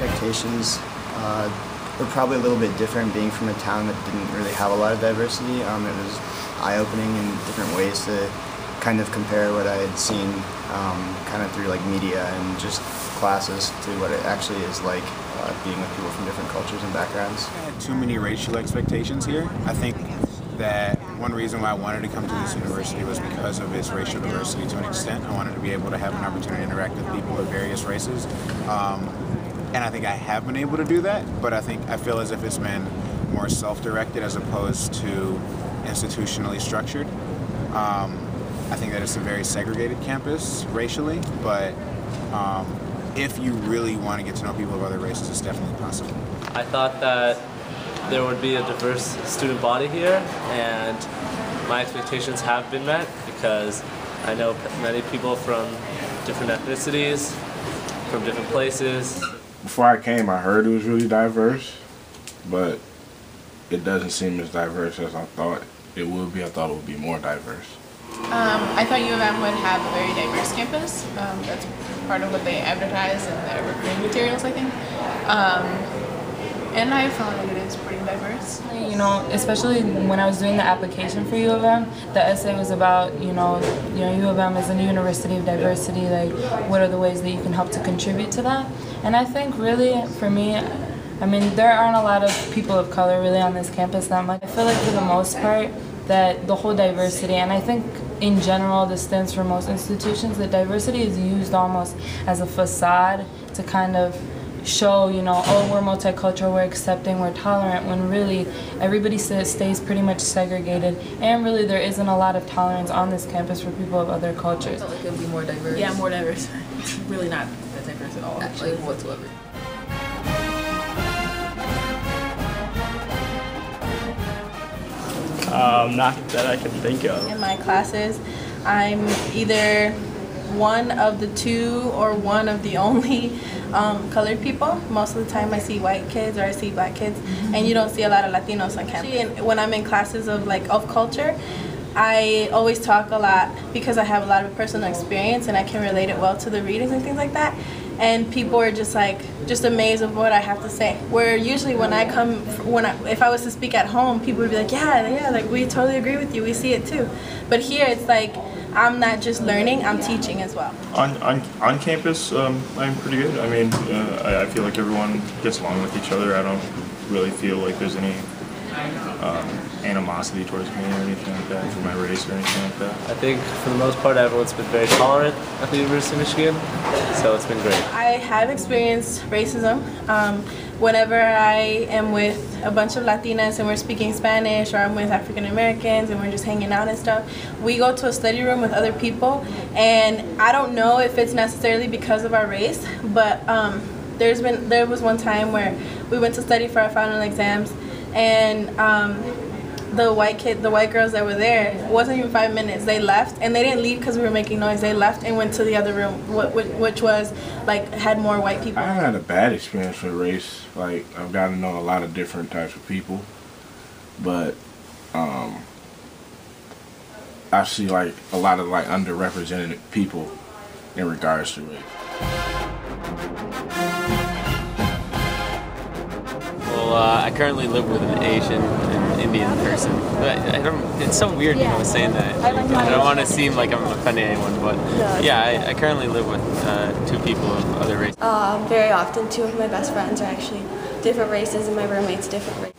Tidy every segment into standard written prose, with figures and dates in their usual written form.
expectations were probably a little bit different being from a town that didn't really have a lot of diversity. It was eye-opening in different ways to kind of compare what I had seen kind of through like media and just classes to what it actually is like being with people from different cultures and backgrounds. I had too many racial expectations here. I think that one reason why I wanted to come to this university was because of its racial diversity to an extent. I wanted to be able to have an opportunity to interact with people of various races. And I think I have been able to do that, but I feel as if it's been more self-directed as opposed to institutionally structured. I think that it's a very segregated campus racially, but if you really want to get to know people of other races, it's definitely possible. I thought that there would be a diverse student body here, and my expectations have been met because I know many people from different ethnicities, from different places. Before I came, I heard it was really diverse, but it doesn't seem as diverse as I thought it would be. I thought it would be more diverse. I thought U of M would have a very diverse campus. That's part of what they advertise in their recruiting materials, I think. And I found that it is pretty diverse. You know, especially when I was doing the application for U of M, the essay was about, U of M is a university of diversity, like what are the ways that you can help to contribute to that? And I think really, for me, I mean, there aren't a lot of people of color really on this campus that much. I feel like for the most part that the whole diversity, and I think in general this stands for most institutions, that diversity is used almost as a facade to kind of show, oh, we're multicultural, we're accepting, we're tolerant, when really everybody stays pretty much segregated, and really there isn't a lot of tolerance on this campus for people of other cultures. I felt like it would be more diverse. Yeah, more diverse. It's really not that diverse at all. Like whatsoever. Not that I can think of. In my classes, I'm either one of the two or one of the only colored people. Most of the time I see white kids or I see black kids, and you don't see a lot of Latinos on campus. And when I'm in classes of culture, I always talk a lot because I have a lot of personal experience and I can relate it well to the readings and things like that. And people are just amazed of what I have to say. Where usually when I come, if I was to speak at home, people would be like, yeah, like we totally agree with you, we see it too. But here it's like, I'm not just learning, I'm teaching as well. On campus, I'm pretty good. I mean, I feel like everyone gets along with each other. I don't really feel like there's any animosity towards me or anything like that, for my race or anything like that. I think for the most part everyone's been very tolerant at the University of Michigan, so it's been great. I have experienced racism. Whenever I am with a bunch of Latinas and we're speaking Spanish, or I'm with African Americans and we're just hanging out and stuff, we go to a study room with other people, and I don't know if it's necessarily because of our race, but there was one time where we went to study for our final exams, and the white girls that were there, it wasn't even 5 minutes, they left, and they didn't leave because we were making noise. They left and went to the other room, which was had more white people. I had a bad experience with race. Like, I've gotten to know a lot of different types of people, but I see like a lot of underrepresented people in regards to race. Well, I currently live with an Asian and Indian person. But it's so weird, saying that. I don't want to seem like I'm offending anyone, but yeah, I currently live with two people of other races. Very often, two of my best friends are actually different races, and my roommate's different race.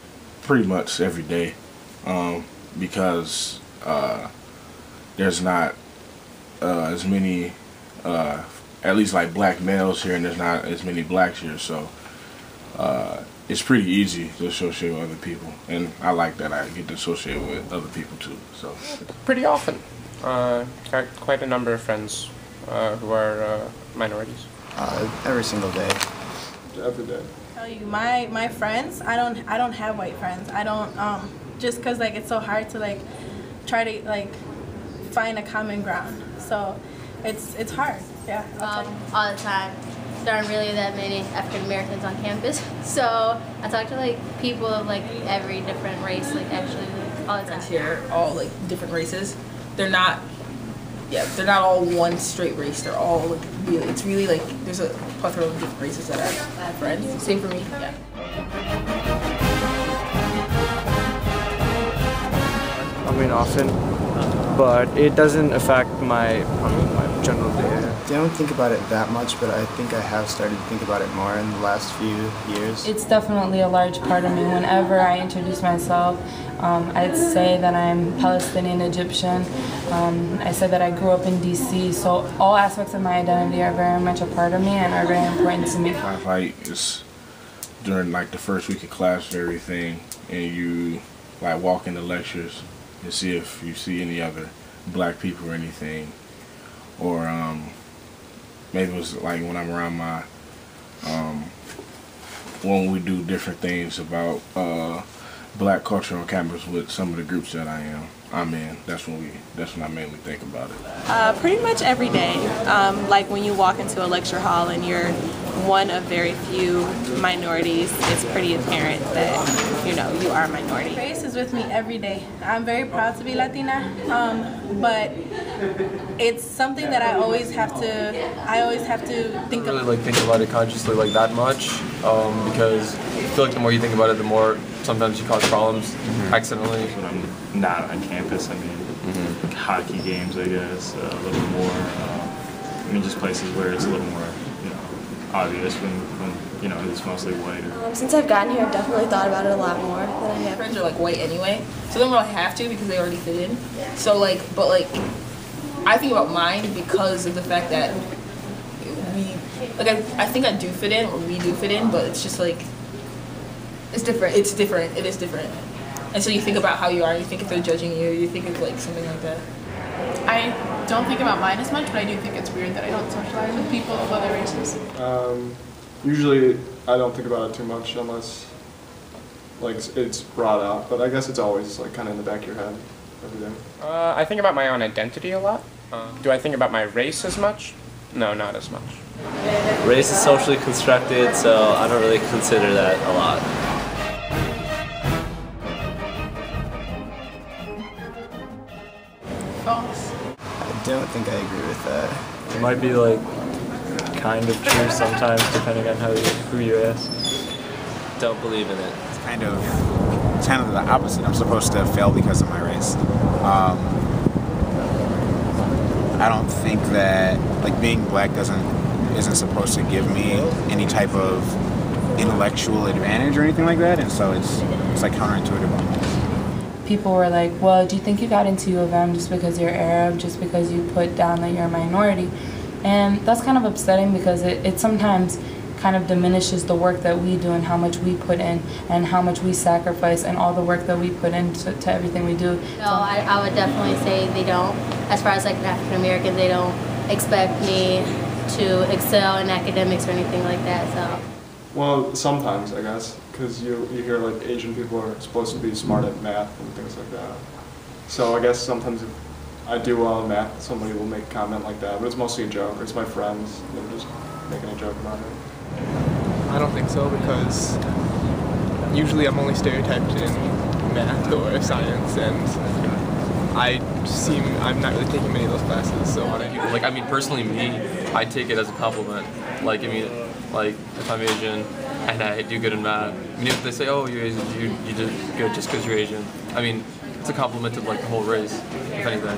Pretty much every day, because there's not as many, at least black males here, and there's not as many blacks here, so it's pretty easy to associate with other people, and I like that I get to associate with other people too. So pretty often, got quite a number of friends who are minorities. Every single day. Every day. Tell you, my friends, I don't have white friends. I don't just because it's so hard to try to find a common ground. So it's hard. Yeah. All the time. There aren't really that many African Americans on campus, so I talk to people of every different race, actually all the time. Here, all different races. They're not all one straight race. They're all it's really like there's a plethora of different races that are friends. Same for me. Yeah. I mean, often, but it doesn't affect my general day. I don't think about it that much, but I think I have started to think about it more in the last few years. It's definitely a large part of me. Whenever I introduce myself, I'd say that I'm Palestinian Egyptian. I said that I grew up in DC, so all aspects of my identity are very much a part of me and are very important to me. My fight is during like the first week of class and everything, and you like walk into lectures and see if you see any other black people or anything, or maybe it was like when I'm around my when we do different things about black culture on campus with some of the groups that I'm in. That's when I mainly think about it. Pretty much every day. Like when you walk into a lecture hall and you're one of very few minorities, it's pretty apparent that you are a minority. Race is with me every day. I'm very proud to be Latina, but it's something that I always have to think I don't of. really think about it consciously like that much, because I feel like the more you think about it, the more sometimes you cause problems accidentally. When I'm not on campus, I mean, like hockey games, I guess, a little more. I mean, just places where it's a little more, obvious when it's mostly white. Since I've gotten here, I've definitely thought about it a lot more than I have. Friends are like white anyway, so they don't really have to because they already fit in. So but I think about mine because of the fact that I think I do fit in, or we do fit in, but it's just like it's different. It's different. It is different. And so you think about how you are. You think if they're judging you. You think of like something like that. I don't think about mine as much, but I do think it's weird that I don't socialize with people of other races. Usually I don't think about it too much unless it's brought up, but I guess it's always like kind of in the back of your head every day. I think about my own identity a lot. Do I think about my race as much? No, not as much. Race is socially constructed, so I don't really consider that a lot. False. I don't think I agree with that. It might be kind of true sometimes, depending on who you ask. Don't believe in it. It's kind of the opposite. I'm supposed to fail because of my race. I don't think that being black isn't supposed to give me any type of intellectual advantage or anything like that, and so it's counterintuitive almost. People were like, well, do you think you got into U of M just because you're Arab, just because you put down that you're a minority? And that's kind of upsetting because it sometimes kind of diminishes the work that we do and how much we put in and how much we sacrifice and all the work that we put into everything we do. No, I would definitely say they don't. As far as an African American, they don't expect me to excel in academics or anything like that. So. Well, sometimes I guess, because you hear Asian people are supposed to be smart at math and things like that. So I guess sometimes if I do well in math, somebody will make a comment like that, but it's mostly a joke. It's my friends, they're just making a joke about it. I don't think so, because usually I'm only stereotyped in math or science, and I'm not really taking many of those classes, so what I do. Personally me, I take it as a compliment. If I'm Asian and I do good in math, if they say, oh, you're Asian, you did good just because you're Asian, it's a compliment to the whole race, if anything.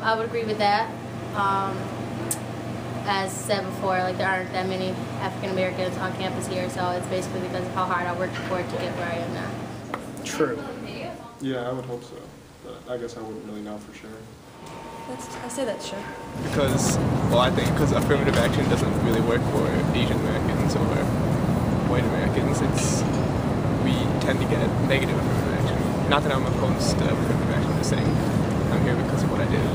I would agree with that. As said before, there aren't that many African Americans on campus here, so it's basically because of how hard I worked for it to get where I am now. True. Yeah, I would hope so, but I guess I wouldn't really know for sure. I say that's true. Because, I think because affirmative action doesn't really work for Asian Americans or white Americans. We tend to get negative affirmative action. Not that I'm opposed to affirmative action, just saying I'm here because of what I did.